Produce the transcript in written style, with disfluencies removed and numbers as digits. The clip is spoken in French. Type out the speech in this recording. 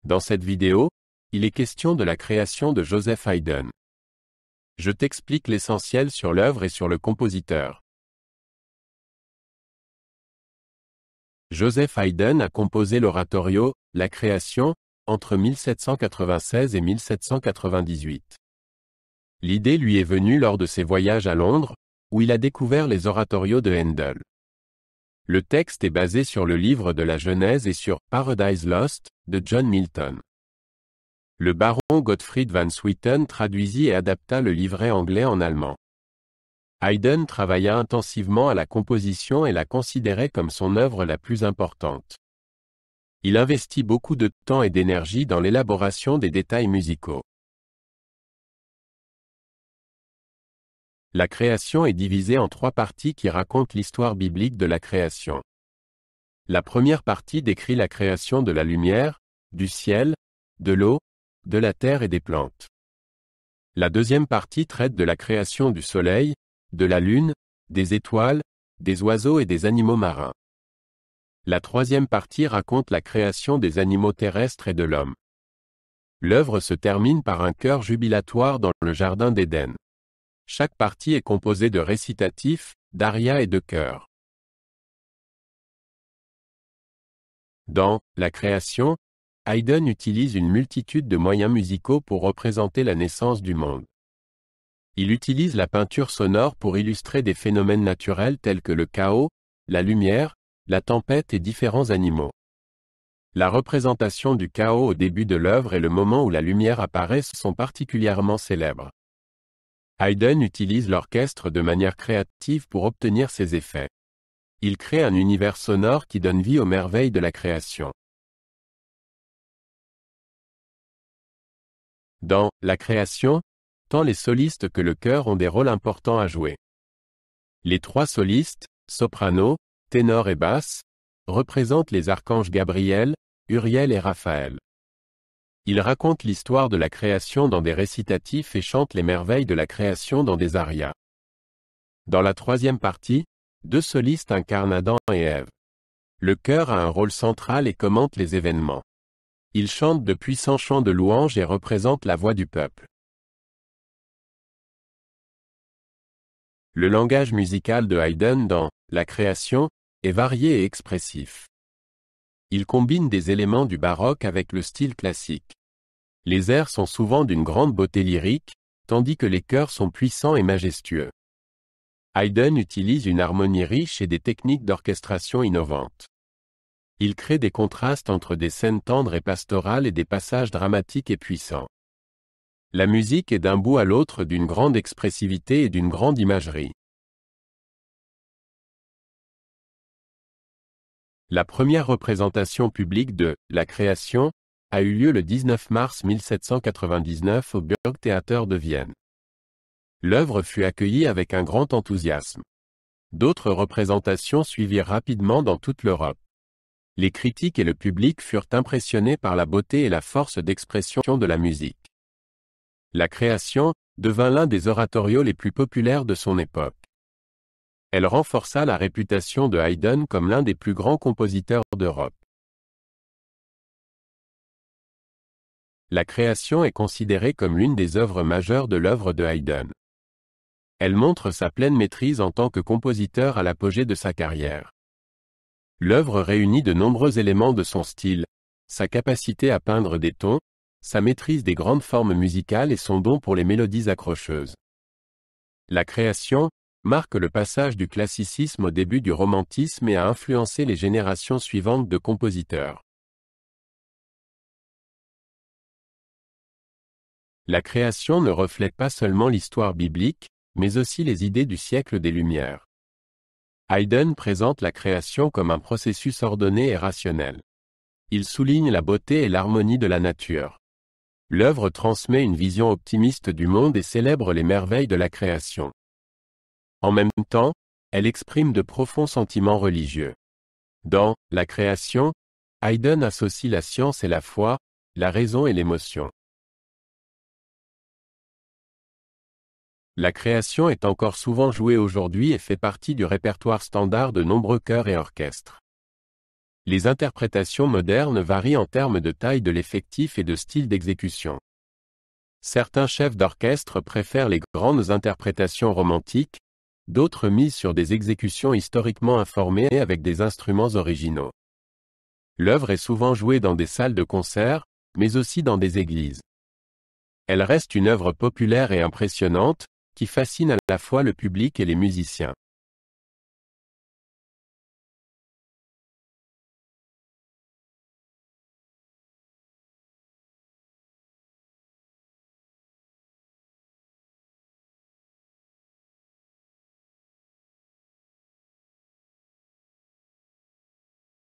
Dans cette vidéo, il est question de la création de Joseph Haydn. Je t'explique l'essentiel sur l'œuvre et sur le compositeur. Joseph Haydn a composé l'oratorio « La Création » entre 1796 et 1798. L'idée lui est venue lors de ses voyages à Londres, où il a découvert les oratorios de Handel. Le texte est basé sur le livre de la Genèse et sur « Paradise Lost » de John Milton. Le baron Gottfried van Swieten traduisit et adapta le livret anglais en allemand. Haydn travailla intensivement à la composition et la considérait comme son œuvre la plus importante. Il investit beaucoup de temps et d'énergie dans l'élaboration des détails musicaux. La création est divisée en 3 parties qui racontent l'histoire biblique de la création. La première partie décrit la création de la lumière, du ciel, de l'eau, de la terre et des plantes. La deuxième partie traite de la création du soleil, de la lune, des étoiles, des oiseaux et des animaux marins. La troisième partie raconte la création des animaux terrestres et de l'homme. L'œuvre se termine par un chœur jubilatoire dans le jardin d'Éden. Chaque partie est composée de récitatifs, d'arias et de chœurs. Dans « La création », Haydn utilise une multitude de moyens musicaux pour représenter la naissance du monde. Il utilise la peinture sonore pour illustrer des phénomènes naturels tels que le chaos, la lumière, la tempête et différents animaux. La représentation du chaos au début de l'œuvre et le moment où la lumière apparaît sont particulièrement célèbres. Haydn utilise l'orchestre de manière créative pour obtenir ces effets. Il crée un univers sonore qui donne vie aux merveilles de la création. Dans « La création », tant les solistes que le chœur ont des rôles importants à jouer. Les 3 solistes, soprano, ténor et basse, représentent les archanges Gabriel, Uriel et Raphaël. Ils racontent l'histoire de la création dans des récitatifs et chantent les merveilles de la création dans des arias. Dans la troisième partie, 2 solistes incarnent Adam et Ève. Le chœur a un rôle central et commente les événements. Ils chantent de puissants chants de louange et représentent la voix du peuple. Le langage musical de Haydn dans « La création » est varié et expressif. Il combine des éléments du baroque avec le style classique. Les airs sont souvent d'une grande beauté lyrique, tandis que les chœurs sont puissants et majestueux. Haydn utilise une harmonie riche et des techniques d'orchestration innovantes. Il crée des contrastes entre des scènes tendres et pastorales et des passages dramatiques et puissants. La musique est d'un bout à l'autre d'une grande expressivité et d'une grande imagerie. La première représentation publique de « La création » a eu lieu le 19 mars 1799 au Burgtheater de Vienne. L'œuvre fut accueillie avec un grand enthousiasme. D'autres représentations suivirent rapidement dans toute l'Europe. Les critiques et le public furent impressionnés par la beauté et la force d'expression de la musique. La création devint l'un des oratorios les plus populaires de son époque. Elle renforça la réputation de Haydn comme l'un des plus grands compositeurs d'Europe. La création est considérée comme l'une des œuvres majeures de l'œuvre de Haydn. Elle montre sa pleine maîtrise en tant que compositeur à l'apogée de sa carrière. L'œuvre réunit de nombreux éléments de son style, sa capacité à peindre des tons, sa maîtrise des grandes formes musicales et son don pour les mélodies accrocheuses. La création marque le passage du classicisme au début du romantisme et a influencé les générations suivantes de compositeurs. La création ne reflète pas seulement l'histoire biblique, mais aussi les idées du siècle des Lumières. Haydn présente la création comme un processus ordonné et rationnel. Il souligne la beauté et l'harmonie de la nature. L'œuvre transmet une vision optimiste du monde et célèbre les merveilles de la création. En même temps, elle exprime de profonds sentiments religieux. Dans « La création », Haydn associe la science et la foi, la raison et l'émotion. La création est encore souvent jouée aujourd'hui et fait partie du répertoire standard de nombreux chœurs et orchestres. Les interprétations modernes varient en termes de taille de l'effectif et de style d'exécution. Certains chefs d'orchestre préfèrent les grandes interprétations romantiques, d'autres misent sur des exécutions historiquement informées et avec des instruments originaux. L'œuvre est souvent jouée dans des salles de concert, mais aussi dans des églises. Elle reste une œuvre populaire et impressionnante, qui fascine à la fois le public et les musiciens.